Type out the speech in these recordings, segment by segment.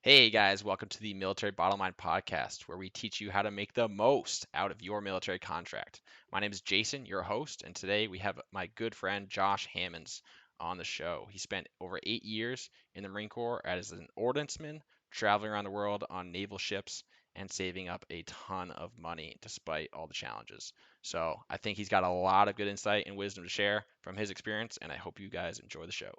Hey guys, welcome to the Military Bottom Line Podcast, where we teach you how to make the most out of your military contract. My name is Jason, your host, and today we have my good friend Josh Hammons on the show. He spent over 8 years in the Marine Corps as an ordnanceman, traveling around the world on naval ships and saving up a ton of money despite all the challenges. So I think he's got a lot of good insight and wisdom to share from his experience, and I hope you guys enjoy the show.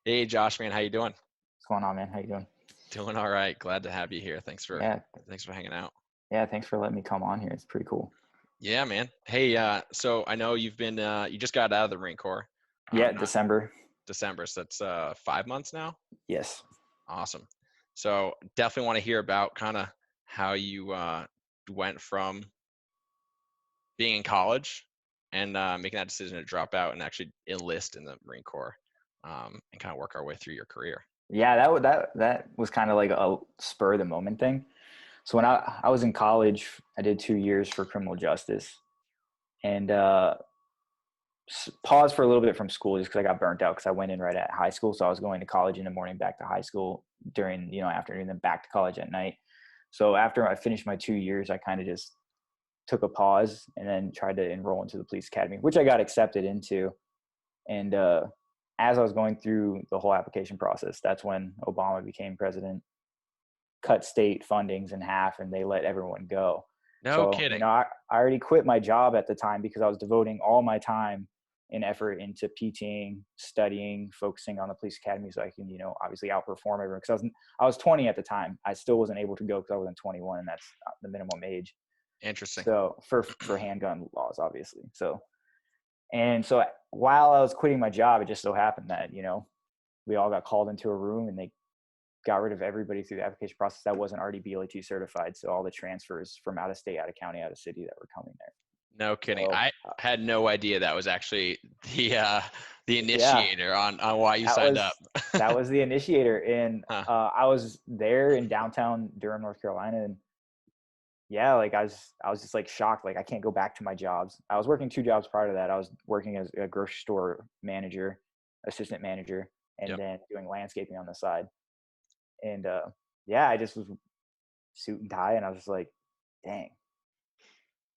Hey Josh, man, how you doing? What's going on, man? How you doing? Doing all right. Glad to have you here. Thanks for Yeah, thanks for hanging out. yeah. Thanks for letting me come on here. It's pretty cool. Yeah, man. Hey, so I know you've been you just got out of the Marine Corps, Yeah, not December. December, so that's 5 months now. Yes. Awesome. So definitely want to hear about kind of how you went from being in college and making that decision to drop out and actually enlist in the Marine Corps, and kind of work our way through your career. Yeah, that was kind of like a spur of the moment thing. So when I was in college, I did 2 years for criminal justice, and paused for a little bit from school just because I got burnt out because I went in right at high school. So I was going to college in the morning, back to high school during afternoon, then back to college at night. So after I finished my 2 years, I kind of just took a pause and then tried to enroll into the police academy, which I got accepted into. And as I was going through the whole application process, that's when Obama became president, cut state fundings in half, and they let everyone go. No So, kidding. I already quit my job at the time because I was devoting all my time and effort into PTing, studying, focusing on the police academy so I can, obviously outperform everyone. Because I was 20 at the time. I still wasn't able to go because I wasn't 21, and that's the minimum age. Interesting. So for handgun laws, obviously. So while I was quitting my job, it just so happened that, we all got called into a room and they got rid of everybody through the application process that wasn't already BLET certified. So all the transfers from out of state, out of county, out of city that were coming there. No kidding. So I had no idea that was actually the yeah, initiator on why you that signed up. was that was the initiator. And Huh. I was there in downtown Durham, North Carolina, and yeah, like I was just like shocked. Like I can't go back to my jobs. I was working two jobs prior to that. I was working as a grocery store manager, assistant manager, and Yep. then doing landscaping on the side. And yeah, I just was suit and tie, and I was just like, dang,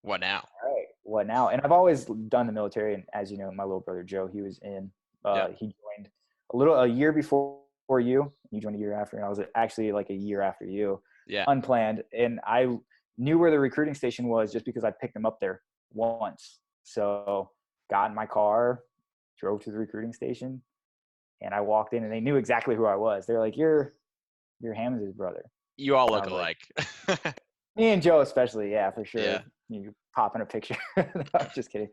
What now? all right, what now? And I've always done the military, and as you know, my little brother Joe, he was in. Yep. He joined a year before you. You joined a year after, and I was actually like a year after you, Yeah. unplanned. And I knew where the recruiting station was just because I picked him up there once. So got in my car, drove to the recruiting station, and I walked in, and they knew exactly who I was. They're like, "You're Hammonds' brother." You all And I look was like, alike. me and Joe especially, yeah, for Yeah. sure. You pop in a picture. No, just kidding.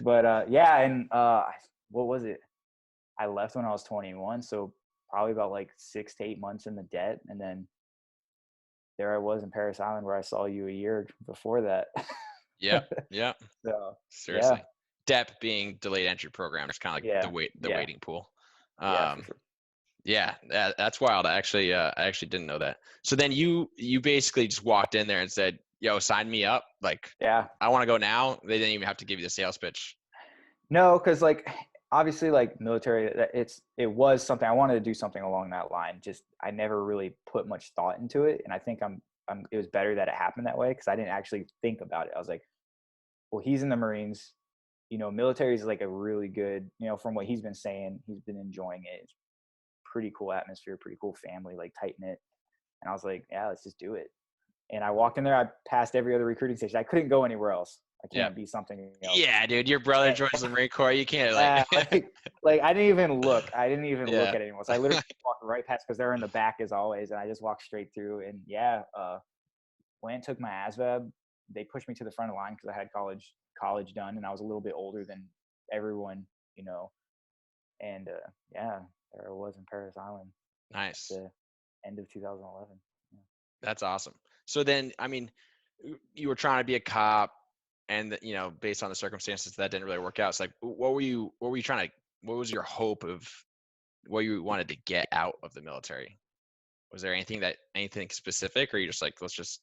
But yeah, and what was it? I left when I was 21, so probably about like 6 to 8 months in the debt, and then there I was in Paris Island where I saw you a year before that. Yep. Yep. So yeah, Seriously. DEP being delayed entry program is kind of like yeah, the yeah, waiting pool. yeah, for Um, sure. yeah, that's wild. I actually didn't know that. So then you basically just walked in there and said, "Yo, sign me up. Like, Yeah, I want to go now." They didn't even have to give you the sales pitch. no, because like obviously like military, it was something I wanted to do something along that line. Just I never really put much thought into it, and I think I'm it was better that it happened that way because I didn't actually think about it. I was like, well, he's in the Marines. Military is like a really good, from what he's been saying, he's been enjoying it. It's pretty cool atmosphere, pretty cool family, like tight knit. And I was like, yeah, let's just do it. And I walked in there. I passed every other recruiting station. I couldn't go anywhere else. I Yeah. can't be something else. Yeah, dude, your brother joins the Marine Corps. You can't Yeah, like. like I didn't even look. I didn't even look Yeah. at anyone. So I literally walked right past because they're in the back as always, and I just walked straight through. And yeah, went and took my ASVAB. They pushed me to the front of the line because I had college done, and I was a little bit older than everyone, you know. And yeah, there I was in Paris Island at Nice. the end of 2011. Yeah. That's awesome. So then, I mean, you were trying to be a cop, and based on the circumstances, that didn't really work out. It's like, what were you trying to? What was your hope of what you wanted to get out of the military? Was there anything specific, or you just like, let's just,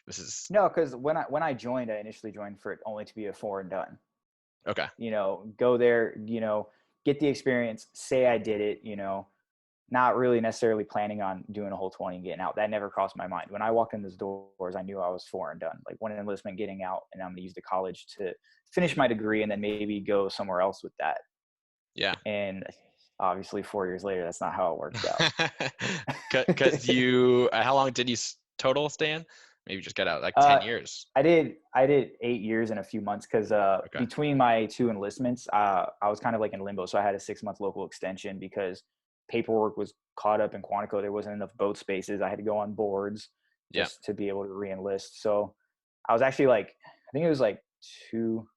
this is No, because when I joined, I initially joined for it only to be a foreign done. okay. Go there, get the experience, say I did it, not really necessarily planning on doing a whole 20 and getting out. That never crossed my mind. When I walked in those doors, I knew I was for and done. Like one enlistment, getting out, and I'm going to use the college to finish my degree and then maybe go somewhere else with that. Yeah. And obviously 4 years later, that's not how it worked out. Because how long did you total stay in? Maybe just got out like 10 uh, years. I did 8 years and a few months because Okay. between my two enlistments, I was kind of like in limbo. So I had a 6-month local extension because paperwork was caught up in Quantico. There wasn't enough boat spaces. I had to go on boards Yeah. just to be able to re-enlist. So I was actually like, I think it was like two.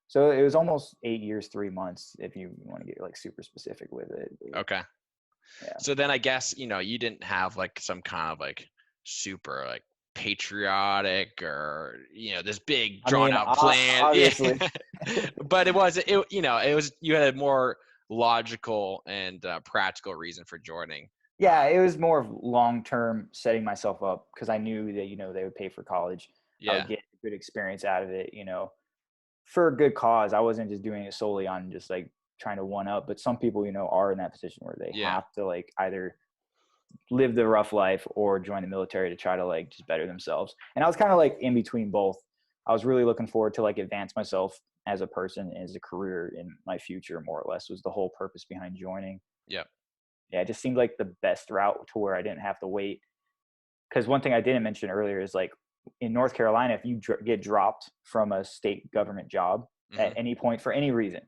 So it was almost 8 years, 3 months, if you want to get like super specific with it. Okay. Yeah. So then I guess, you didn't have like some kind of like super like patriotic or, this big I drawn mean, out plan. Yeah. obviously. But it was, you had a more logical and practical reason for joining. Yeah, it was more of long-term setting myself up because I knew that, they would pay for college. I Yeah. would get a good experience out of it, for a good cause. I wasn't just doing it solely on just like trying to one up, but some people, are in that position where they Yeah. have to like either live the rough life or join the military to try to like just better themselves. And I was kind of like in between both. I was really looking forward to like advance myself as a person, as a career in my future, more or less was the whole purpose behind joining. Yeah. Yeah, it just seemed like the best route to where I didn't have to wait. Because one thing I didn't mention earlier is like in North Carolina, if you get dropped from a state government job at Hmm. any point for any reason,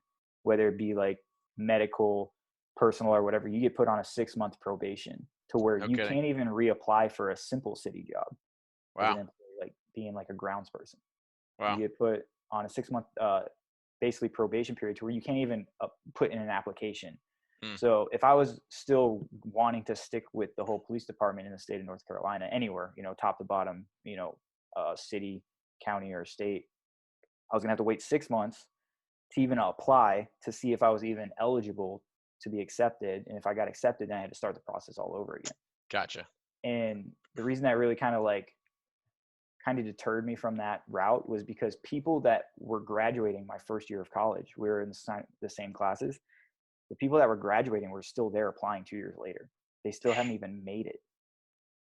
whether it be like medical, personal, or whatever, you get put on a 6-month probation to where No you kidding. can't even reapply for a simple city job as an Wow. employee, like being like a grounds person. You Wow. get put on a 6-month, basically probation period to where you can't even put in an application. Hmm. So if I was still wanting to stick with the whole police department in the state of North Carolina, anywhere, top to bottom, city, county, or state, I was gonna have to wait 6 months to even apply to see if I was even eligible to be accepted. And if I got accepted, then I had to start the process all over again. Gotcha. And the reason that really kind of deterred me from that route was because people that were graduating my first year of college, we were in the same classes. The people that were graduating were still there applying 2 years later. They still hadn't even made it.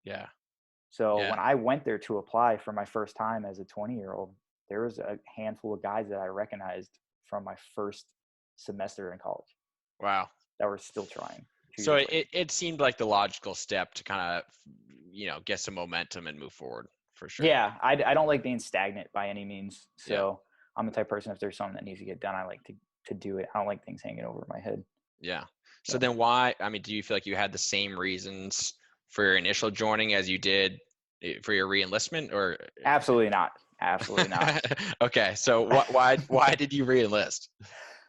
Yeah. So Yeah. when I went there to apply for my first time as a 20-year-old, there was a handful of guys that I recognized from my first semester in college Wow. that were still trying two So years later. it seemed like the logical step to kind of, get some momentum and move forward for sure. Yeah, I don't like being stagnant by any means. Yeah. So I'm the type of person, if there's something that needs to get done, I like to do it. I don't like things hanging over my head. Yeah. So So then why, I mean, do you feel like you had the same reasons for your initial joining as you did for your re-enlistment or? absolutely not. Absolutely not. Okay. So why did you re-enlist?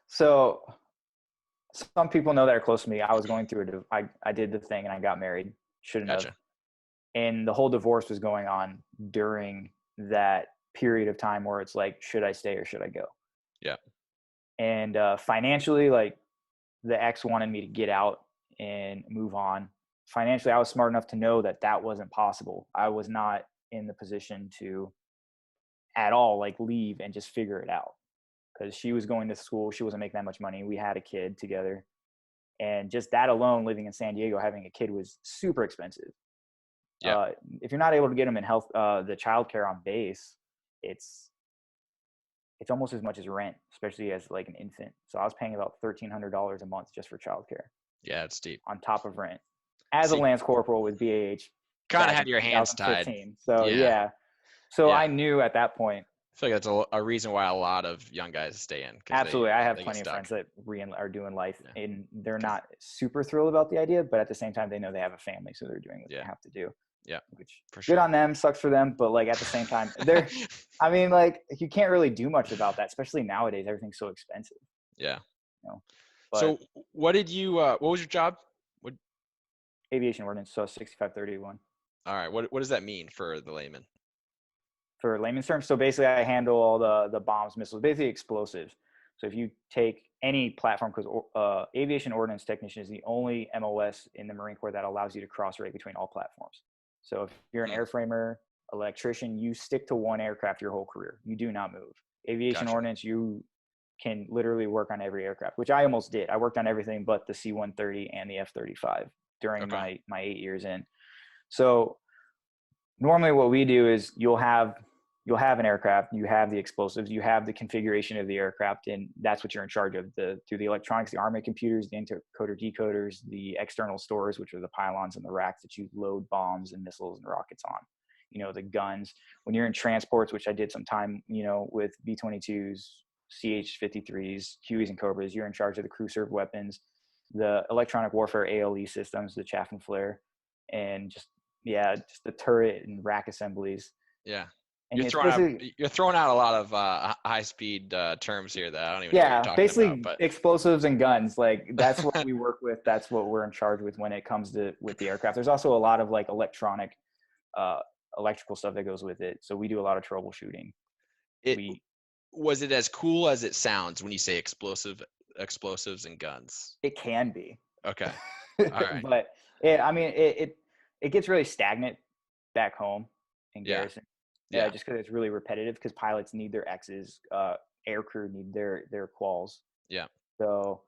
So some people know that are close to me. I was going through I did the thing and I got married. Shouldn't have. Gotcha. And the whole divorce was going on during that period of time where it's like, should I stay or should I go? Yeah. And financially, like the ex wanted me to get out and move on. Financially, I was smart enough to know that that wasn't possible. I was not in the position to at all like leave and just figure it out because she was going to school. She wasn't making that much money. We had a kid together. And just that alone, living in San Diego, having a kid was super expensive. Yeah. If you're not able to get them in health, the childcare on base, it's almost as much as rent, especially as like an infant. So I was paying about $1,300 a month just for childcare Yeah. It's deep. on top of rent as a See, Lance Corporal with BAH kind of back had in your hands tied. 2015. So Yeah. yeah, so Yeah. I knew at that point. I feel like that's a reason why a lot of young guys stay in because Absolutely, I have they get plenty of stuck. friends that are doing life, Yeah. and they're 'Cause- not super thrilled about the idea, but at the same time, they know they have a family, so they're doing what Yeah. they have to do. Yeah. Which For good sure. on them, sucks for them, but like at the same time, they're. I mean, like you can't really do much about that, especially nowadays. Everything's so expensive, Yeah. you know. So But what was your job? What, aviation ordnance, so 6531 all right. What does that mean for the layman? for layman's terms. So basically, I handle all the bombs, missiles, basically explosives. So if you take any platform, because aviation ordnance technician is the only MOS in the Marine Corps that allows you to cross rate between all platforms. So if you're an Hmm. airframer, electrician, you stick to one aircraft your whole career. You do not move. Aviation Gotcha. ordnance, you can literally work on every aircraft, which I almost did. I worked on everything but the C-130 and the F-35 during Okay. my 8 years in. So normally what we do is you'll have an aircraft, you have the explosives, you have the configuration of the aircraft, and that's what you're in charge of through the electronics, the army computers, the encoder decoders, the external stores, which are the pylons and the racks that you load bombs and missiles and rockets on. The guns. When you're in transports, which I did some time, with B-22s, CH-53s, Hueys and Cobras, you're in charge of the crew served weapons, the electronic warfare ALE systems, the chaff and flare, and just the turret and rack assemblies. Yeah. And You're throwing out a lot of high speed terms here that I don't even know what you're talking about. basically But explosives and guns. Like that's what we work with. That's what we're in charge with when it comes to with the aircraft. There's also a lot of like electrical stuff that goes with it. So we do a lot of troubleshooting. Was it as cool as it sounds when you say explosives and guns? It can be. Okay. All right. But it gets really stagnant back home in garrison. Yeah, just because it's really repetitive. Because pilots need their X's, aircrew need their quals. Yeah. So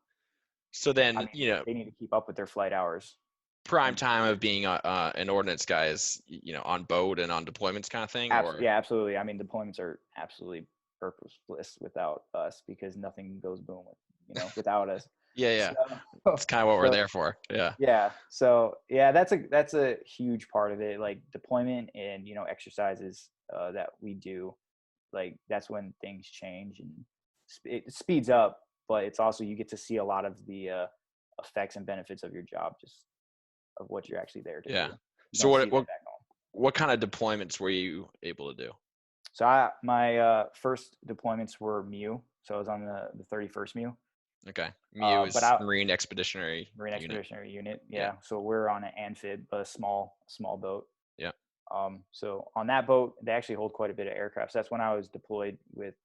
then they need to keep up with their flight hours. Prime time of being an ordnance guy is on boat and on deployments kind of thing. Yeah, absolutely. I mean, deployments are absolutely purposeless without us because nothing goes boom without us. Yeah. So, that's kind of what we're there for. Yeah. Yeah. So that's a huge part of it. Like deployment and exercises that we do. Like that's when things change and it speeds up. But it's also you get to see a lot of the effects and benefits of your job, just of what you're actually there to do. So what kind of deployments were you able to do? So my first deployments were MEU. So I was on the 31st MEU. Okay. MEU is Marine Expeditionary Unit. Yeah. So we're on an amphib, a small boat. Yeah. So on that boat, they actually hold quite a bit of aircraft. So that's when I was deployed with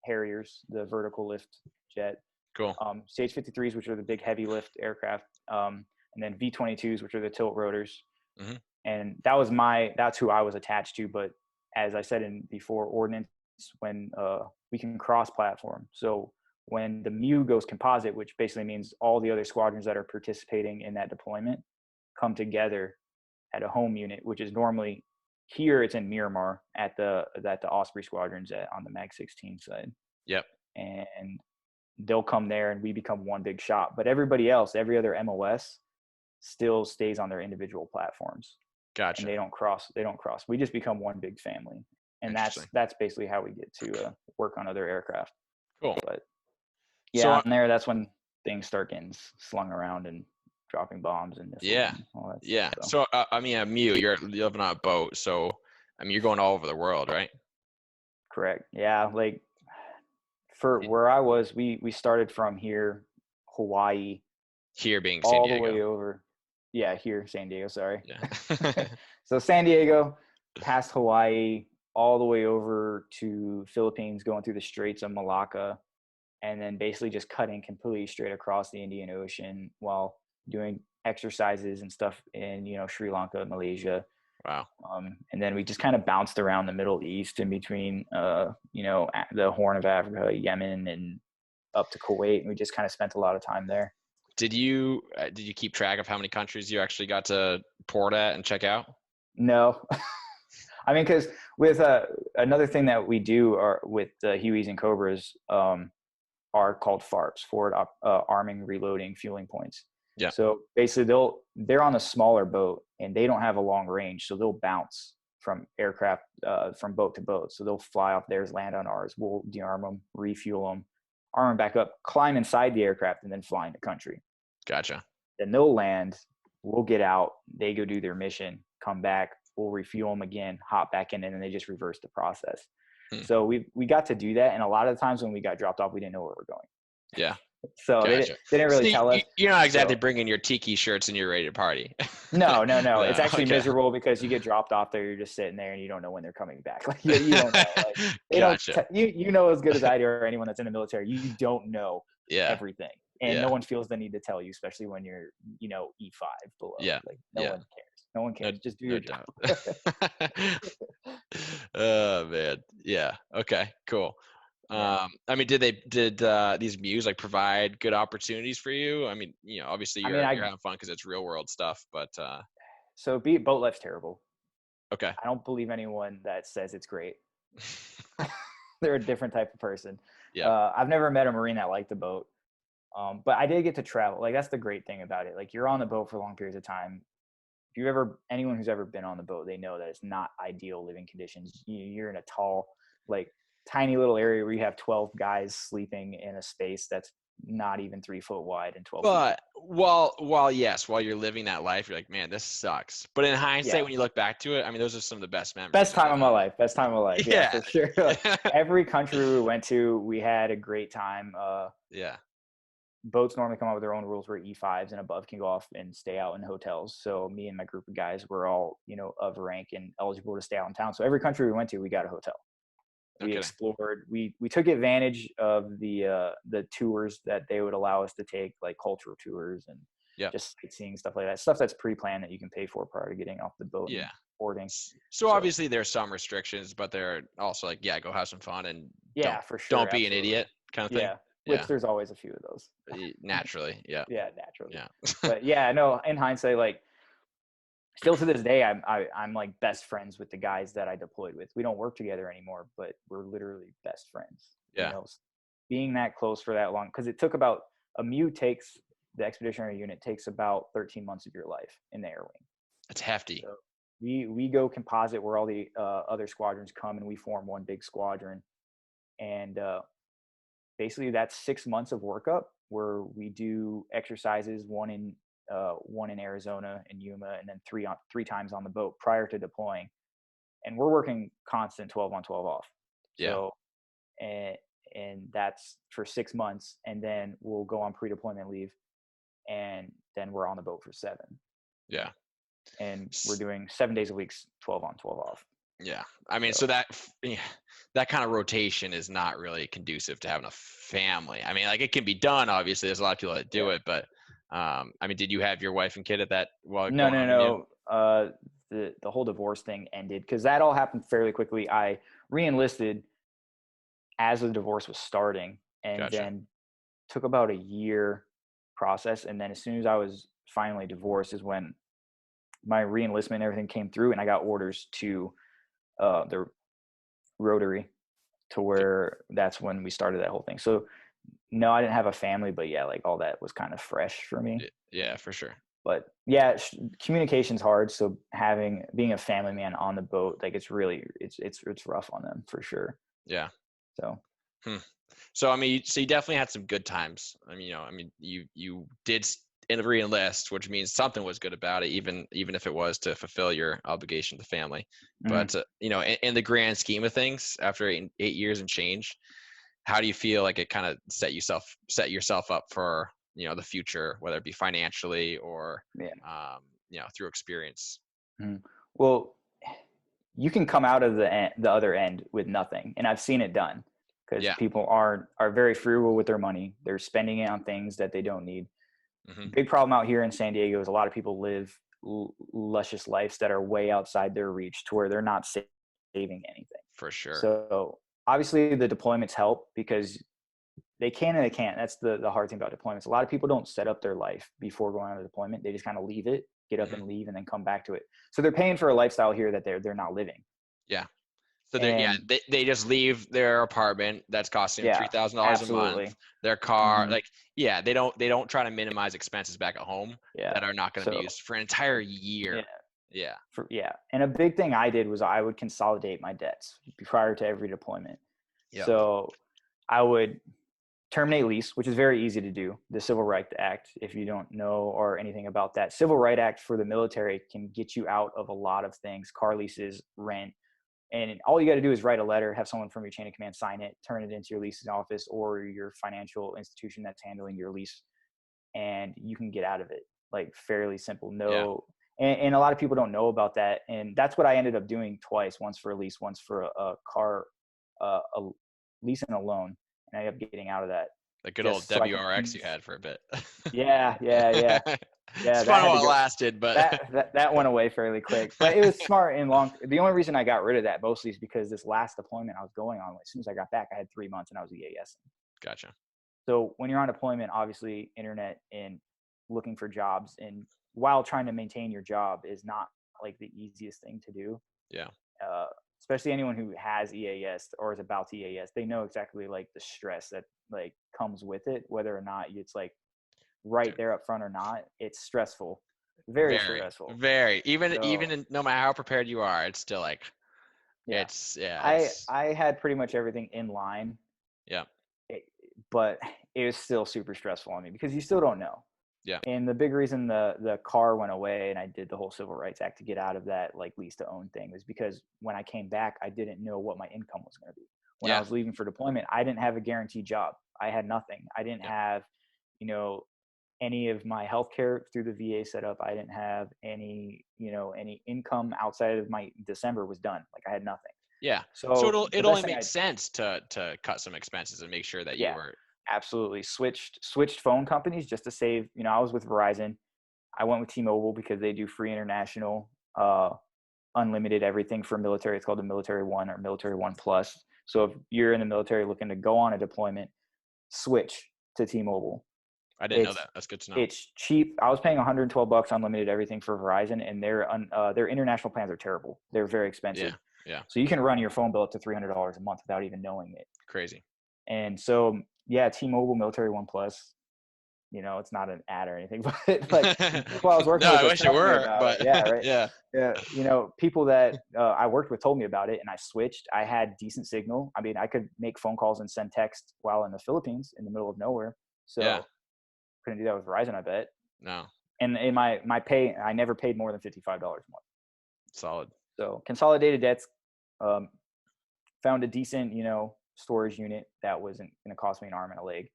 Harriers, the vertical lift jet. Cool. CH-53s, which are the big heavy lift aircraft, and then V-22s, which are the tilt rotors. Mm-hmm. And that's who I was attached to. But as I said before, Ordnance, when we can cross platform. So when the MEU goes composite, which basically means all the other squadrons that are participating in that deployment come together at a home unit, which is normally here it's in Miramar at the Osprey squadrons on the Mag 16 side. Yep. And they'll come there and we become one big shop. But everybody else, every other MOS still stays on their individual platforms. Gotcha. And they don't cross. We just become one big family. And that's basically how we get to work on other aircraft. Cool. But yeah, and that's when things start getting slung around and dropping bombs and missiles and all that stuff. So a MEU, you're living on a boat, so you're going all over the world, right? Correct. Yeah, like for where I was, we started from here, Hawaii. Here being San Diego. All the way over. Yeah, here, San Diego, sorry. Yeah. So San Diego, past Hawaii, all the way over to Philippines, going through the Straits of Malacca, and then basically just cutting completely straight across the Indian Ocean while doing exercises and stuff in, Sri Lanka, Malaysia. Wow. And then we just kind of bounced around the Middle East in between, the Horn of Africa, Yemen, and up to Kuwait. And we just kind of spent a lot of time there. Did you keep track of how many countries you actually got to port at and check out? No. I mean, because with another thing that we do with Hueys and Cobras are called FARPs, forward arming, reloading, fueling points. Yeah. So basically, they're on a smaller boat and they don't have a long range, so they'll bounce from aircraft from boat to boat. So they'll fly off theirs, land on ours. We'll dearm them, refuel them, arm them back up, climb inside the aircraft, and then fly into country. Gotcha. Then they'll land. We'll get out. They go do their mission, come back. We'll refuel them again, hop back in, and then they just reverse the process. So we got to do that, and a lot of the times when we got dropped off, we didn't know where we're going. Yeah. So gotcha. they didn't really tell us. You're not exactly bringing your tiki shirts and you're ready to party. No. It's actually miserable because you get dropped off there. You're just sitting there and you don't know when they're coming back. Like you don't know. Like, Gotcha. You know as good as I do or anyone that's in the military. You don't know everything, and no one feels the need to tell you, especially when you're E5 below. Yeah. Like no one cares. No one cares. Just do your job. Oh man. Yeah. Okay. Cool. Yeah. I mean, did these MUs like provide good opportunities for you? I mean, obviously I mean, you're having fun because it's real world stuff, but so boat life's terrible. okay. I don't believe anyone that says it's great. They're a different type of person. Yeah. I've never met a Marine that liked the boat. But I did get to travel. Like, that's the great thing about it. Like, you're on the boat for long periods of time. If anyone who's ever been on the boat, they know that it's not ideal living conditions. You're in a tall, like, tiny little area where you have 12 guys sleeping in a space that's not even 3 foot wide and 12 feet. But while you're living that life, you're like, man, this sucks. But in hindsight, Yeah. when you look back to it, I mean, those are some of the best memories Best of time my of my time. life. Best time of my life. Yeah, Yeah. for sure. Like, every country we went to, we had a great time. Yeah. Boats normally come out with their own rules where E5s and above can go off and stay out in hotels. So me and my group of guys were all, of rank and eligible to stay out in town. So every country we went to, we got a hotel. We Okay. explored. We took advantage of the tours that they would allow us to take, like cultural tours and Yeah. just sightseeing, stuff like that. Stuff that's pre-planned that you can pay for prior to getting off the boat and Yeah. boarding. So So obviously there's some restrictions, but they're also like, yeah, go have some fun and don't yeah, for don't sure, be an absolutely. idiot kind of thing. Yeah, which Yeah. there's always a few of those. Naturally. Yeah. Yeah, naturally. Yeah. But yeah, no. In hindsight, like, still to this day, I'm like best friends with the guys that I deployed with. We don't work together anymore, but we're literally best friends. Yeah. Being that close for that long, because it took about the expeditionary unit takes about 13 months of your life in the air wing. It's hefty. So we go composite where all the other squadrons come and we form one big squadron, and basically that's 6 months of workup where we do exercises, one in Arizona in Yuma, and then three times on the boat prior to deploying. And we're working constant 12 on 12 off. Yeah. So, and that's for 6 months, and then we'll go on pre-deployment leave, and then we're on the boat for 7. Yeah. And we're doing 7 days a week, 12 on 12 off. Yeah. I mean, so that kind of rotation is not really conducive to having a family. I mean, like, it can be done, obviously. There's a lot of people that do it, but I mean, did you have your wife and kid at that while going on? No. The whole divorce thing ended because that all happened fairly quickly. I re-enlisted as the divorce was starting, and Gotcha. then took about a year process. And then as soon as I was finally divorced is when my re-enlistment and everything came through, and I got orders to the Rotary, to where that's when we started that whole thing. So no, I didn't have a family, but yeah, like all that was kind of fresh for me. Yeah, for sure. But yeah, communication's hard. So being a family man on the boat, like, it's rough on them for sure. Yeah. So. So I mean, so you definitely had some good times. I mean, you did re-enlist, which means something was good about it, even if it was to fulfill your obligation to family. But in the grand scheme of things, after 8 years and change, how do you feel like it kind of set yourself up for the future, whether it be financially or through experience? Well, you can come out of the other end with nothing, and I've seen it done, because people are very frugal with their money. They're spending it on things that they don't need. Big problem out here in San Diego is a lot of people live luscious lives that are way outside their reach, to where they're not saving anything. For sure. So obviously the deployments help, because they can and they can't. That's the hard thing about deployments. A lot of people don't set up their life before going on a deployment. They just kind of leave it, get up and leave, and then come back to it. So they're paying for a lifestyle here that they're not living. Yeah. So they just leave their apartment that's costing them $3,000 a month. Their car, they don't try to minimize expenses back at home that are not going to be used for an entire year. Yeah. And a big thing I did was I would consolidate my debts prior to every deployment. Yep. So I would terminate lease, which is very easy to do. The Civil Rights Act, if you don't know or anything about that, Civil Rights Act for the military can get you out of a lot of things: car leases, rent. And all you got to do is write a letter, have someone from your chain of command sign it, turn it into your leasing office or your financial institution that's handling your lease, and you can get out of it. Like, fairly simple. And a lot of people don't know about that. And that's what I ended up doing twice: once for a lease, once for a car, a lease and a loan. And I ended up getting out of that. The good old WRX you had for a bit. Yeah. Yeah, It's that fun had to while it go. lasted, but That went away fairly quick, but it was smart and long. The only reason I got rid of that mostly is because this last deployment I was going on, as soon as I got back, I had 3 months and I was EAS. gotcha. So when you're on deployment, obviously internet and looking for jobs and while trying to maintain your job is not like the easiest thing to do. Yeah. Uh, Especially anyone who has EAS or is about to EAS, they know exactly like the stress that like comes with it, whether or not it's like right Dude, there up front or not. It's stressful, very very, stressful. very. So No matter how prepared you are, it's still like yeah, it's I had pretty much everything in line, yeah, it, but it was still super stressful on me because you still don't know. yeah, And the big reason the car went away and I did the whole Civil Rights Act to get out of that like lease to own thing was because when I came back, I didn't know what my income was going to be. When I yeah, was leaving for deployment, I didn't have a guaranteed job. I had nothing. I didn't yeah, have, you know, any of my health care through the VA setup. I didn't have any, any income outside of my December was done. Like I had nothing. yeah. So So it the only best thing makes sense to cut some expenses and make sure that you yeah, were absolutely switched phone companies just to save. I was with Verizon. I went with T-Mobile because they do free international, unlimited everything for military. It's called the Military One or Military One Plus. So if you're in the military looking to go on a deployment, switch to T-Mobile. I didn't know It's that. That's good to know. it's cheap. I was paying $112 unlimited everything for Verizon, and their international plans are terrible. They're very expensive. Yeah, yeah, So you can run your phone bill up to $300 a month without even knowing it. crazy. And so yeah, T-Mobile Military One Plus. It's not an ad or anything, but like people I was No, working with I was wish it telling me were, about it. but Yeah, right. yeah, Yeah, people that I worked with told me about it, and I switched. I had decent signal. I mean, I could make phone calls and send text while in the Philippines, in the middle of nowhere. yeah. So couldn't do that with Verizon, I bet. No, And in my pay, I never paid more than $55 a month. solid. So consolidated debts. Um, Found a decent, storage unit that wasn't going to cost me an arm and a leg.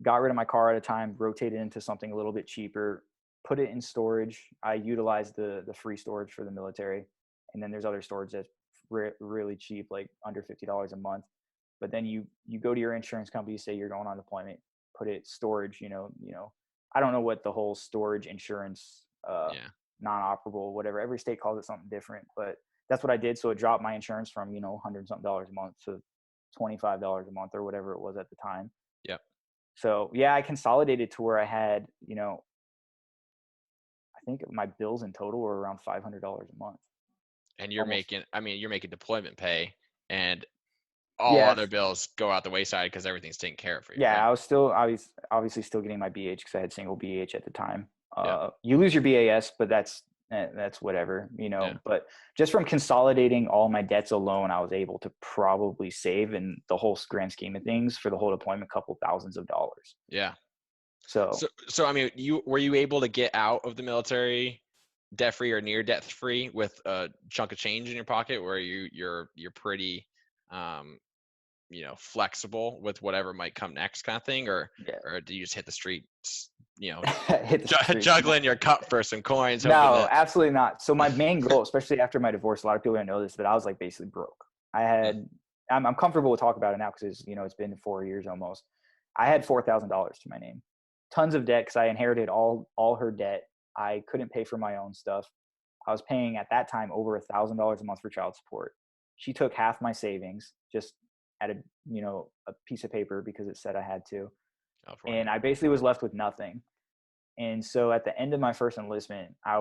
Got rid of my car at a time, rotated into something a little bit cheaper, put it in storage. I utilized the free storage for the military, and then there's other storage that's really cheap, like under $50 a month. But then you go to your insurance company, say you're going on deployment, put it storage. I don't know what the whole storage insurance, Yeah, non-operable, whatever. Every state calls it something different, but that's what I did. So it dropped my insurance from 100 something dollars a month to $25 a month or whatever it was at the time. yep. So yeah, I consolidated to where I had, I think my bills in total were around $500 a month, And almost. you're making deployment pay, and all Yeah, other bills go out the wayside because everything's taken care of for you, yeah. right? I was obviously still getting my BH because I had single BH at the time. Yeah, You lose your BAS, but that's whatever, yeah, But just from consolidating all my debts alone, I was able to probably save in the whole grand scheme of things for the whole deployment, a couple thousands of dollars. yeah. So So I mean, you able to get out of the military debt free or near debt free with a chunk of change in your pocket, where you're pretty um flexible with whatever might come next kind of thing, yeah, or do you just hit the streets, hit the streets. juggling your cup for some coins, hoping No, that absolutely not. So my main goal, especially after my divorce, a lot of people don't know this, but I was like basically broke. I Mm, had, I'm comfortable to talk about it now because it's been 4 years almost. I had $4,000 to my name, tons of debt because I inherited all her debt. I couldn't pay for my own stuff. I was paying at that time over $1,000 a month for child support. She took half my savings, just at a piece of paper because it said I had to, California. and I basically was left with nothing. And so at the end of my first enlistment, I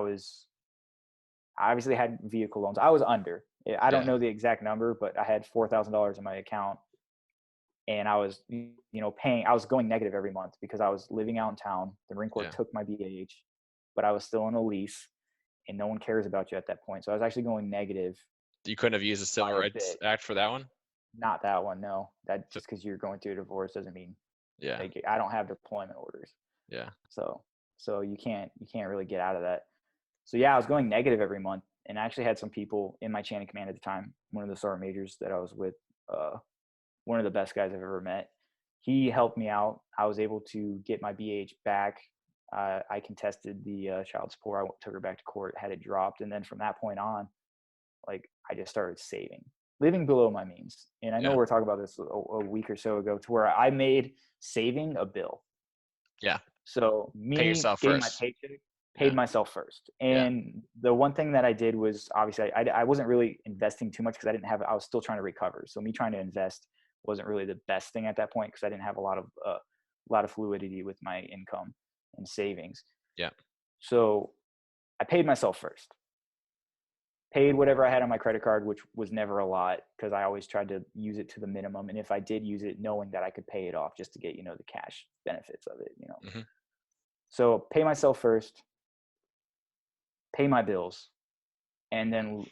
obviously had vehicle loans. I was under. I don't Yeah, know the exact number, but I had $4,000 in my account, and I was, paying. I was going negative every month because I was living out in town. The Marine Corps yeah. took my BAH, but I was still on a lease, and no one cares about you at that point. So I was actually going negative You couldn't have used the Civil by a Rights bit. Act for that one. Not that one, no. That So, just because you're going through a divorce doesn't mean yeah, like I don't have deployment orders. yeah, So you can't really get out of that. So yeah, I was going negative every month, and I actually had some people in my chain of command at the time. One of the sergeant majors that I was with, uh, one of the best guys I've ever met. He helped me out. I was able to get my BH back. I contested the child support. I took her back to court, had it dropped, and then from that point on, like I just started saving, living below my means. And I know yeah, we were talking about this a week or so ago, to where I made saving a bill. yeah. So Pay me yourself getting my first. paycheck, paid Yeah. myself first. Yeah. And the one thing that I did was obviously I wasn't really investing too much because I was still trying to recover. So me trying to invest wasn't really the best thing at that point because I didn't have a lot of fluidity with my income and savings. Yeah. So I paid myself first. Paid whatever I had on my credit card, which was never a lot because I always tried to use it to the minimum. And if I did use it, knowing that I could pay it off just to get, the cash benefits of it. Hmm. So pay myself first, pay my bills, and then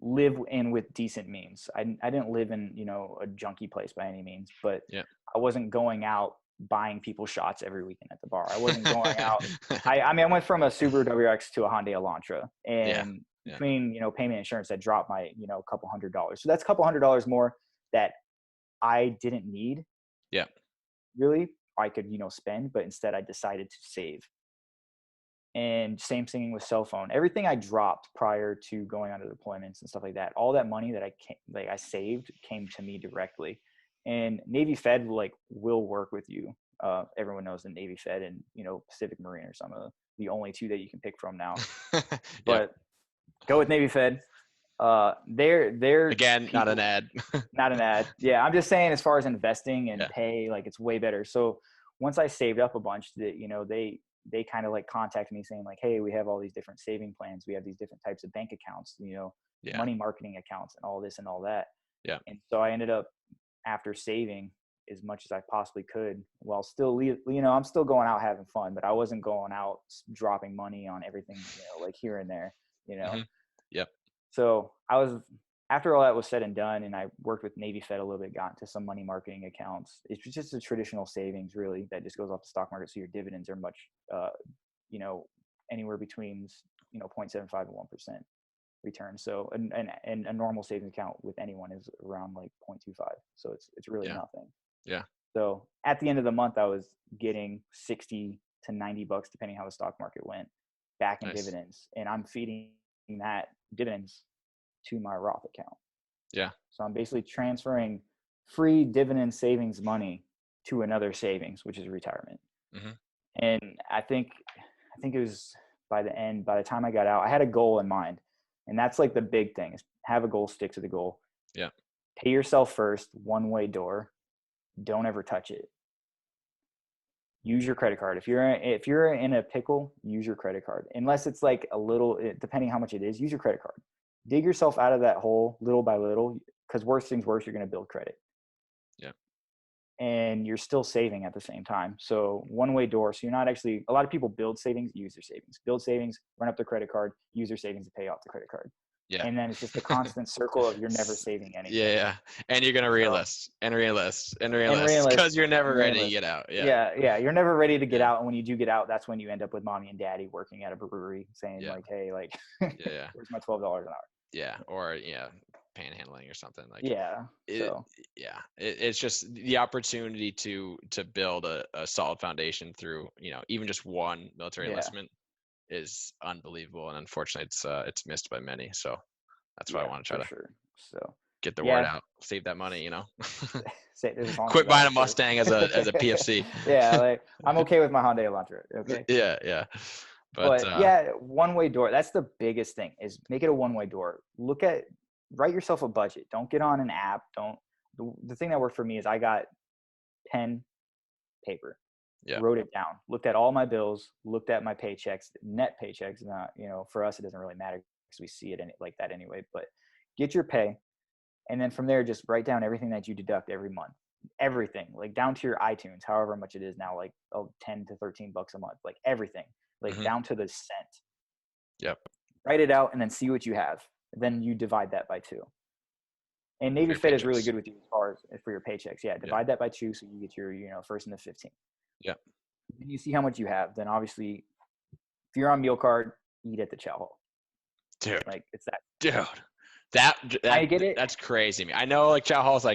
live in with decent means. I didn't live in, a junky place by any means, but Yeah. I wasn't going out buying people shots every weekend at the bar. I wasn't going out. I mean, I went from a Subaru WRX to a Hyundai Elantra, Yeah. and Yeah. between, payment insurance, that dropped my, couple $100. So that's a couple $100 more that I didn't need Yeah. really. I could, spend, but instead I decided to save. And same thing with cell phone. Everything I dropped prior to going on to deployments and stuff like that, all that money that I saved came to me directly. And Navy Fed will work with you. Everyone knows the Navy Fed and Pacific Marine are some of the only two that you can pick from now. Yep. But go with Navy Fed. They're Again, not an people, ad. not an ad. Yeah, I'm just saying as far as investing and Yeah. pay, it's way better. So once I saved up a bunch, that they kind of contacted me saying hey, we have all these different saving plans, we have these different types of bank accounts, Yeah. money marketing accounts, and all this and all that. Yeah. And so I ended up, after saving as much as I possibly could, while still I'm still going out having fun, but I wasn't going out dropping money on everything, here and there. Hmm. Yep. So I was, after all that was said and done, and I worked with Navy Fed a little bit, got into some money marketing accounts. It's just a traditional savings, really, that just goes off the stock market. So your dividends are much, you know, anywhere between 0.75 and 1% return. So and a normal savings account with anyone is around 0.25. So it's really Yeah. nothing. Yeah. So at the end of the month, I was getting 60 to $90, depending how the stock market went, back in Nice. dividends, and I'm feeding that dividends to my Roth account. Yeah. So I'm basically transferring free dividend savings money to another savings, which is retirement. Hmm. And I think it was by the time I got out, I had a goal in mind. And that's the big thing is have a goal, stick to the goal. Yeah. Pay yourself first, one-way door. Don't ever touch it. Use your credit card. If you're in a pickle, use your credit card. Unless it's a little, depending how much it is, use your credit card. Dig yourself out of that hole little by little, because worst things worse, you're going to build credit. Yeah. And you're still saving at the same time. So one-way door. So you're not actually, a lot of people build savings, use their savings, build savings, run up their credit card, use their savings to pay off the credit card. Yeah. And then it's just a constant circle of you're never saving Yeah, anything. yeah. And you're gonna So, re-enlist and re-enlist and and re-enlist because re-enlist you're never and ready to re-enlist. get out. Yeah. Yeah. You're never ready to get Yeah. out. And when you do get out, that's when you end up with mommy and daddy working at a brewery saying Yeah. hey, Yeah. Yeah. where's my $12 an hour? Yeah. Or yeah, panhandling or something like Yeah. it. So Yeah. It's just the opportunity to build a solid foundation through even just one military yeah, enlistment is unbelievable, and unfortunately it's missed by many. So that's why I yeah, want to try for to sure. So get the word yeah, out, save that money. say there's a song Quit about buying a it too. Mustang as a PFC. Yeah, I'm okay with my Hyundai Elantra. Okay. Yeah, yeah. But But yeah, one-way door. That's the biggest thing is make it a one-way door. Write yourself a budget. Don't get on an app. The thing that worked for me is I got pen, paper, yeah. wrote it down, looked at all my bills, looked at my paychecks, net paychecks. Not, for us, it doesn't really matter because we see it like that anyway, but get your pay. And then from there, just write down everything that you deduct every month, everything, down to your iTunes, however much it is now, 10 to $13 a month, everything, Hmm. down to the cent. Yep. Write it out and then see what you have. Then you divide that by two. And Navy Your Fed is really paychecks. good with you as far as for your paychecks. Yeah, Yeah. divide that by two so you get your first and the 15. Yeah. Then you see how much you have. Then obviously, if you're on meal card, eat at the chow hall. Dude. It's that. Dude. That I get it. that's crazy to me. I know chow hall's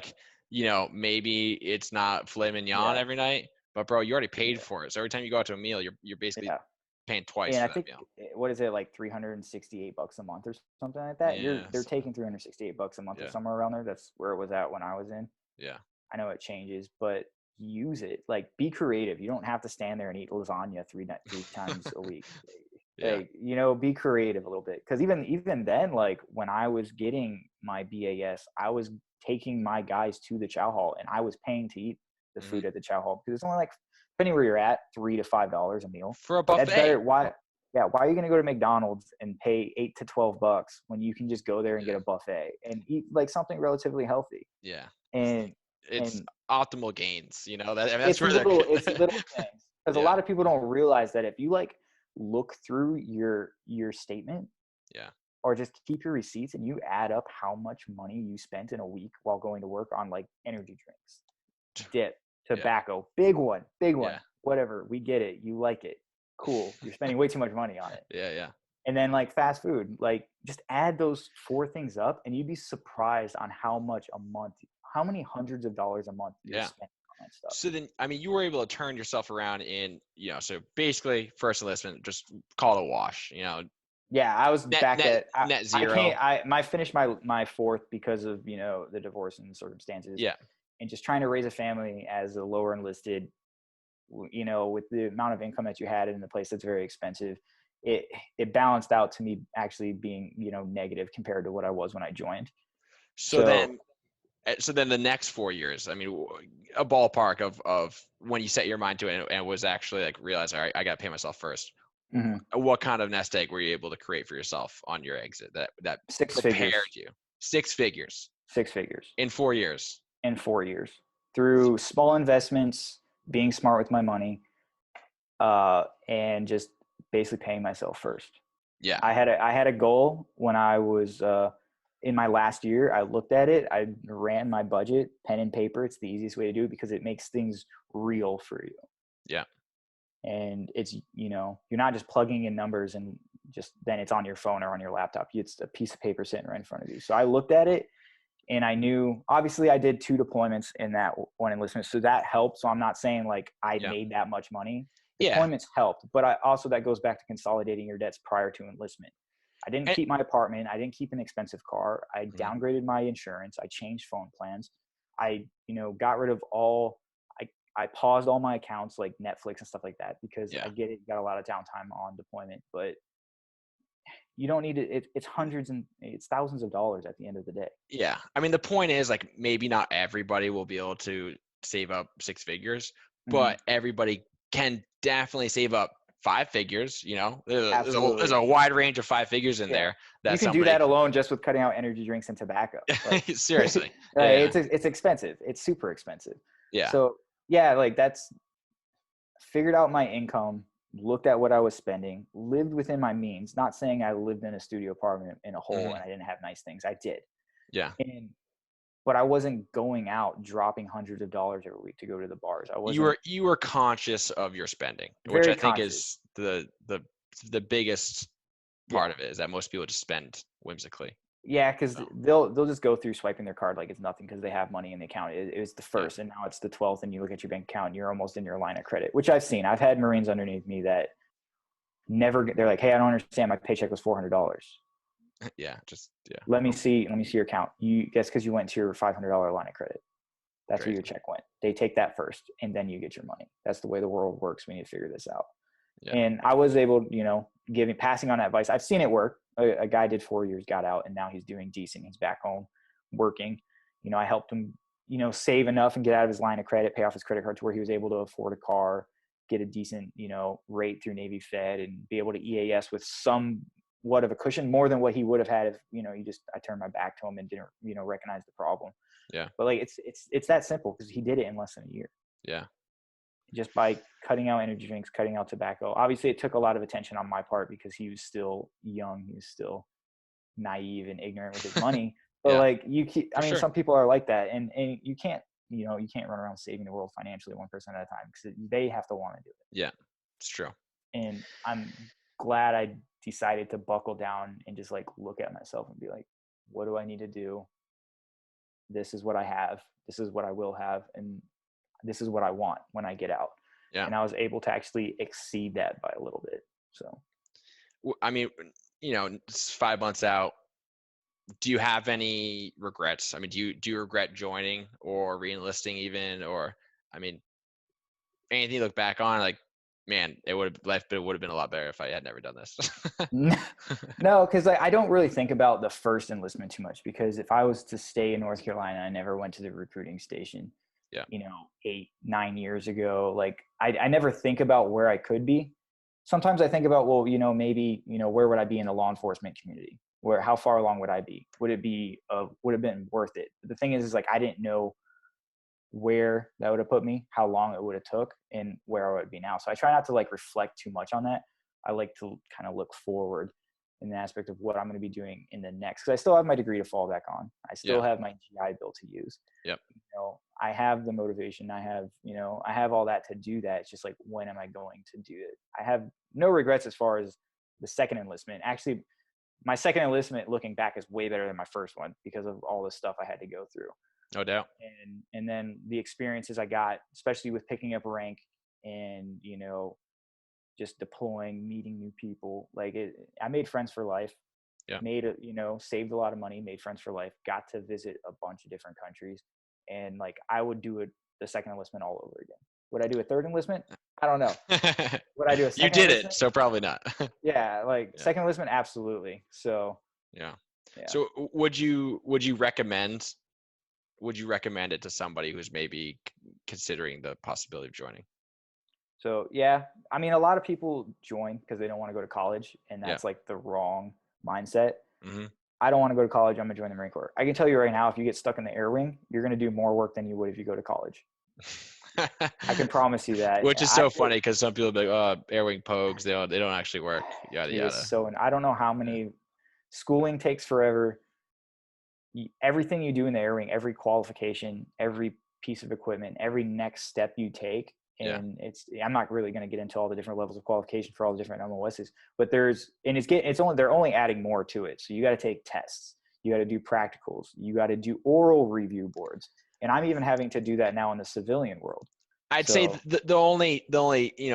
maybe it's not filet mignon Yeah, every night, but bro, you already paid yeah, for it. So every time you go out to a meal, you're basically yeah. paying twice And I for that think meal. what is it, $368 a month or something like that? Yeah. They're taking $368 a month or Yeah. somewhere around there. That's where it was at when I was in. Yeah. I know it changes, but use it. Like, be creative. You don't have to stand there and eat lasagna three times a week. Yeah. Like, be creative a little bit. Because even then, like when I was getting my BAS, I was taking my guys to the chow hall, and I was paying to eat the food at the chow hall, because it's only, like, depending where you're at, $3 to $5 a meal. For a That's better. buffet. Why? Yeah, why are you going to go to McDonald's and pay $8 to $12 when you can just go there and get a buffet and eat like something relatively healthy? Yeah. And It's and optimal gains, that, I mean, that's it's where they're it's little things, because a Yeah. lot of people don't realize that if you like look through your statement, Yeah. or just keep your receipts, and you add up how much money you spent in a week while going to work on like energy drinks, dip, Yeah. tobacco, big one, Yeah. whatever. We get it. You like it. Cool. You're spending way too much money on it. Yeah. Yeah. And then like fast food, like just add those four things up, and you'd be surprised on how much a month, how many hundreds of dollars a month you're Yeah. spending on that stuff. So then, I mean, you were able to turn yourself around in, so basically first enlistment, just call it a wash, Yeah, I was back at net I zero. can't I finished my fourth because of the divorce and circumstances, Yeah. and just trying to raise a family as a lower enlisted, with the amount of income that you had in the place that's very expensive, it balanced out to me actually being negative compared to what I was when I joined. So So then, the next 4 years, I mean, a ballpark of when you set your mind to it and was actually like realize, all right, I got to pay myself first. mhm, What kind of nest egg were you able to create for yourself on your exit that six prepared figures, you? 6 figures six figures in 4 years. in 4 years through small investments, being smart with my money, and just basically paying myself first. Yeah. I had a goal when I was in my last year. I looked at it. I ran my budget, pen and paper. It's the easiest way to do it because it makes things real for you. Yeah. And it's you're not just plugging in numbers and just then it's on your phone or on your laptop. It's a piece of paper sitting right in front of you. So I looked at it, and I knew, obviously I did 2 deployments in that one enlistment, so that helped. So I'm not saying like I Yeah. made that much money. Yeah. Deployments helped, but I also, that goes back to consolidating your debts prior to enlistment. I didn't And, keep my apartment. I didn't keep an expensive car. I mhm. downgraded my insurance. I changed phone plans. I got rid of all. I paused all my accounts like Netflix and stuff like that, because Yeah. I get it. You got a lot of downtime on deployment, but you don't need it. It's hundreds and it's thousands of dollars at the end of the day. Yeah. I mean, the point is, like, maybe not everybody will be able to save up 6 figures, Mm-hmm. but everybody can definitely save up 5 figures. There's Absolutely. a wide range of 5 figures in Yeah. there You that can do somebody that alone just with cutting out energy drinks and tobacco. Like, seriously. Yeah. it's expensive. It's super expensive. Yeah. So yeah, like that's figured out my income, looked at what I was spending, lived within my means. Not saying I lived in a studio apartment in a hole and Hmm. I didn't have nice things. I did. Yeah. But I wasn't going out dropping hundreds of dollars every week to go to the bars. I You wasn't were you were conscious of your spending, which very I think conscious. is the biggest Yeah. part of it, is that most people just spend whimsically. Yeah, because So they'll just go through swiping their card like it's nothing because they have money in the account. It was the yeah. first, and now it's the 12th, and you look at your bank account, and you're almost in your line of credit, which I've seen. I've had Marines underneath me that never. They're like, "Hey, I don't understand. My paycheck was $400. Yeah. Just yeah. Let me see your account. You guess because you went to your $500 line of credit. That's where your Crazy. check went. They take that first, and then you get your money. That's the way the world works. We need to figure this out." Yeah. And I was able, passing on that advice. I've seen it work. A guy did 4 years, got out, and now he's doing decent. He's back home working. I helped him, save enough and get out of his line of credit, pay off his credit card to where he was able to afford a car, get a decent, rate through Navy Fed, and be able to EAS with somewhat of a cushion, more than what he would have had if, I turned my back to him and didn't, recognize the problem. Yeah. But like, it's that simple because he did it in less than a year. Yeah. Just by cutting out energy drinks, cutting out tobacco. Obviously, it took a lot of attention on my part because he was still young. He was still naive and ignorant with his money. But Yeah. like For sure. some people are like that, and you can't, you can't run around saving the world financially one person at a time because they have to want to do it. Yeah. It's true. And I'm glad I decided to buckle down and just like look at myself and be like, what do I need to do? This is what I have. This is what I will have, and this is what I want when I get out. Yeah. And I was able to actually exceed that by a little bit. So, I mean, it's 5 months out. Do you have any regrets? I mean, do you regret joining or re-enlisting even? Or, I mean, anything you look back on, like, man, life would have been a lot better if I had never done this. No, because I don't really think about the first enlistment too much, because if I was to stay in North Carolina, I never went to the recruiting station, Yeah. 8, 9 years ago. Like I never think about where I could be. Sometimes I think about, well, maybe, where would I be in the law enforcement community? How far along would I be? Would it have been worth it? But the thing is like, I didn't know where that would have put me, how long it would have took, and where I would be now. So I try not to like reflect too much on that. I like to kind of look forward in the aspect of what I'm going to be doing in the next, because I still have my degree to fall back on. I still Yeah. have my GI Bill to use. Yep. I have the motivation. I have all that to do that. It's just like, when am I going to do it? I have no regrets as far as the second enlistment. Actually, my second enlistment, looking back, is way better than my first one because of all the stuff I had to go through. No doubt. And then the experiences I got, especially with picking up a rank and, just deploying, meeting new people. Like I made friends for life. Yeah. Saved a lot of money, made friends for life, got to visit a bunch of different countries. And like, I would do it the second enlistment all over again. Would I do a third enlistment? I don't know. Would I do a You second did it, enlistment? so probably not. Yeah, like Yeah. second enlistment, absolutely. So Yeah. yeah. So would you recommend it to somebody who's maybe considering the possibility of joining? So yeah, I mean, a lot of people join because they don't want to go to college, and Yeah. that's like the wrong mindset. Mm-hmm. I don't want to go to college. I'm gonna join the Marine Corps. I can tell you right now, if you get stuck in the air wing, you're gonna do more work than you would if you go to college. I can promise you that. Which is so funny because some people be like, "Oh, air wing pogues, they don't actually work." Yada It is yada. so, and I don't know how many. Schooling takes forever. Everything you do in the air wing, every qualification, every piece of equipment, every next step you take, Yeah. and I'm not really going to get into all the different levels of qualification for all the different MOSs, but they're only adding more to it. So you got to take tests, you got to do practicals, you got to do oral review boards, and I'm even having to do that now in the civilian world. I'd say the only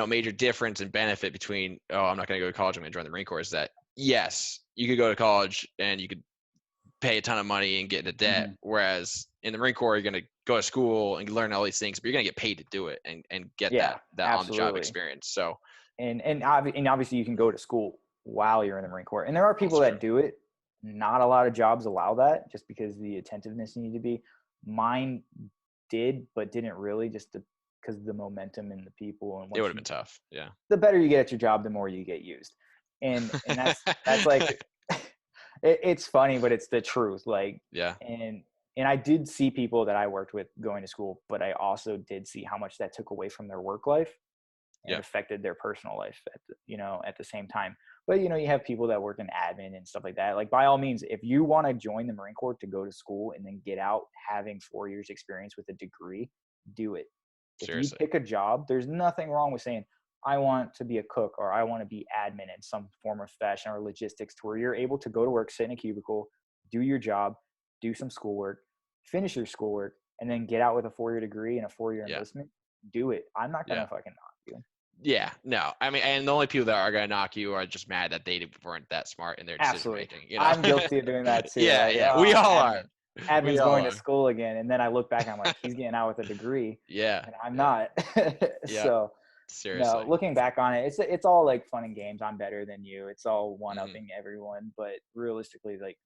major difference and benefit between, oh, I'm not going to go to college, I'm going to join the Marine Corps, is that yes, you could go to college and you could pay a ton of money and get into debt. Mm-hmm. Whereas in the Marine Corps, you're going to go to school and learn all these things, but you're going to get paid to do it and get that on the job experience. So, and obviously you can go to school while you're in the Marine Corps, and there are people that do it. Not a lot of jobs allow that, just because the attentiveness you need to be. Mine did, but didn't really, just because of the momentum and the people. And it would have been tough. Yeah. The better you get at your job, the more you get used. And that's like, it's funny, but it's the truth. Like, yeah. And I did see people that I worked with going to school, but I also did see how much that took away from their work life and affected their personal life at the same time. But, you have people that work in admin and stuff like that. Like, by all means, if you want to join the Marine Corps to go to school and then get out having 4 years experience with a degree, do it. Seriously. If you pick a job, there's nothing wrong with saying, I want to be a cook, or I want to be admin in some form of fashion, or logistics, to where you're able to go to work, sit in a cubicle, do your job, do some schoolwork, finish your schoolwork, and then get out with a 4-year degree and a 4-year enlistment. Do it. I'm not going to fucking knock you. Yeah, no. I mean, and the only people that are going to knock you are just mad that they weren't that smart in their decision making. I'm guilty of doing that too. Yeah, yeah. We all are. Admin's going to school again, and then I look back and I'm like, he's getting out with a degree. Yeah. And I'm not. So seriously. No, looking back on it, it's all like fun and games. I'm better than you. It's all one-upping everyone. But realistically, like,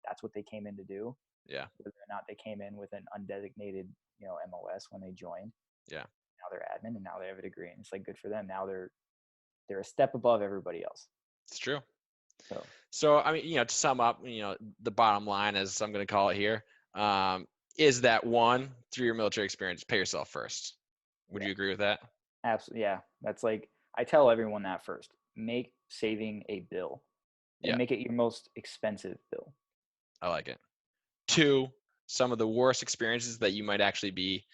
that's what they came in to do. Yeah. Whether or not they came in with an undesignated, MOS when they joined. Yeah. Now they're admin, and now they have a degree, and it's like, good for them. Now they're a step above everybody else. It's true. So I mean, to sum up, the bottom line, as I'm going to call it here, is that one, through your military experience, pay yourself first. Would you agree with that? Absolutely. Yeah. That's like, I tell everyone that first. Make saving a bill, and make it your most expensive bill. I like it. 2, some of the worst experiences that you might actually be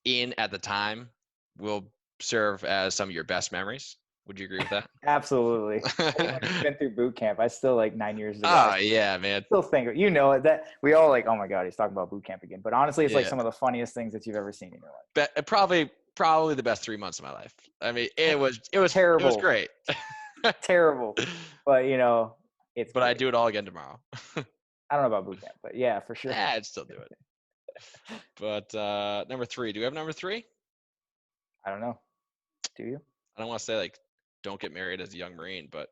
in at the time will serve as some of your best memories. Would you agree with that? Absolutely. Anyone who's been through boot camp, I still, like, 9 years ago. Oh, yeah, man. Still think, that we all like, oh my God, he's talking about boot camp again. But honestly, it's like some of the funniest things that you've ever seen in your life. But probably the best 3 months of my life. I mean, it was terrible. It was great. Terrible. But it's. But I'd do it all again tomorrow. I don't know about boot camp, but yeah, for sure. Yeah, I'd still do it. But number 3, do we have number 3? I don't know. Do you? I don't want to say like don't get married as a young Marine, but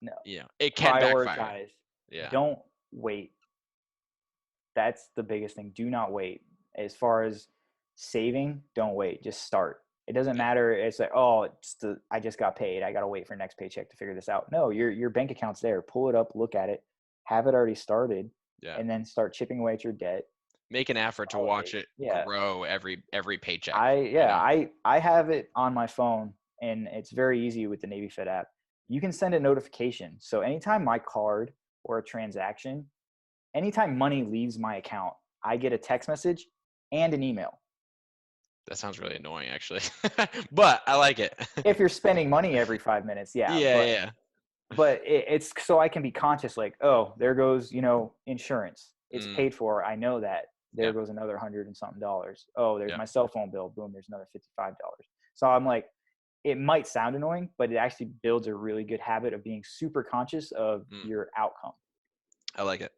No. it can backfire. Prioritize. Yeah. Don't wait. That's the biggest thing. Do not wait. As far as saving, don't wait. Just start. It doesn't Yeah. matter. It's like, oh, I just got paid. I got to wait for next paycheck to figure this out. No, your bank account's there. Pull it up, look at it, have it already started, Yeah. and then start chipping away at your debt. Make an effort to watch Consolidate. it Yeah. grow every paycheck. I have it on my phone, and it's very easy with the Navy Fed app. You can send a notification. So anytime my card or a transaction, anytime money leaves my account, I get a text message and an email. That sounds really annoying, actually, but I like it. If you're spending money every 5 minutes, yeah, Yeah. but it's so I can be conscious, like, oh, there goes, insurance. It's Mm, paid for. I know that. There yeah. goes another $100 and something. Oh, there's Yeah. my cell phone bill. Boom, there's another $55. So I'm like, it might sound annoying, but it actually builds a really good habit of being super conscious of Mm, your outcome. I like it.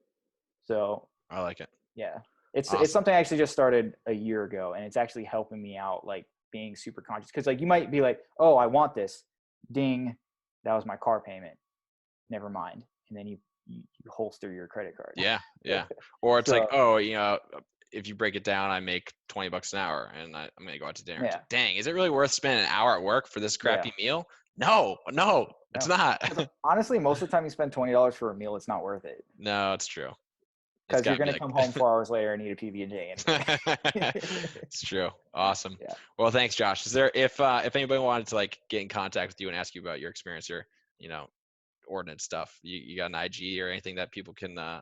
So I like it. yeah, it's Awesome. something I actually just started a year ago, and it's actually helping me out, like being super conscious. Because like you might be like, oh, I want this, ding, that was my car payment. Never mind, and then you holster your credit card. Yeah. Or it's like, So oh, if you break it down, I make $20 an hour, and I'm gonna go out to dinner. It's yeah, like, dang, is it really worth spending an hour at work for this yeah, crappy meal? No, it's no. Because not. honestly, most of the time you spend $20 for a meal, it's not worth it. No, it's true. It's Because you're gotta be gonna like come home 4 hours later and eat a PB and J anyway. it's true. Awesome. Yeah. Well, thanks, Josh. Is there if anybody wanted to like get in contact with you and ask you about your experience or you know ordnance stuff, you got an IG or anything that people can I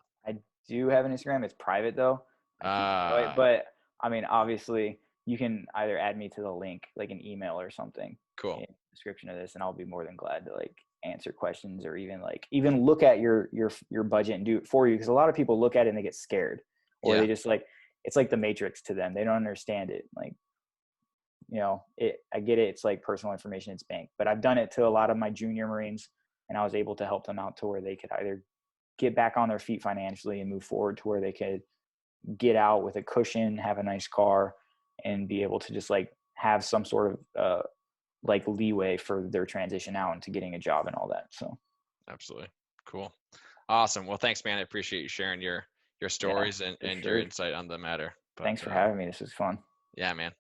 do have an Instagram. It's private though. I keep it that way. uh But I mean, obviously, you can either add me to the link, like an email or something, cool. in the description of this, and I'll be more than glad to like answer questions or even look at your budget and do it for you. Because a lot of people look at it and they get scared, or Yeah. they just like it's like the Matrix to them. They don't understand it. Like I get it. It's like personal information. It's bank, but I've done it to a lot of my junior Marines, and I was able to help them out to where they could either get back on their feet financially and move forward to where they could get out with a cushion, have a nice car, and be able to just like have some sort of like leeway for their transition out into getting a job and all that. So Absolutely. Cool. Awesome. Well, thanks, man. I appreciate you sharing your yeah, stories for and your sure. insight on the matter. But Thanks for having me. This was fun. yeah, man.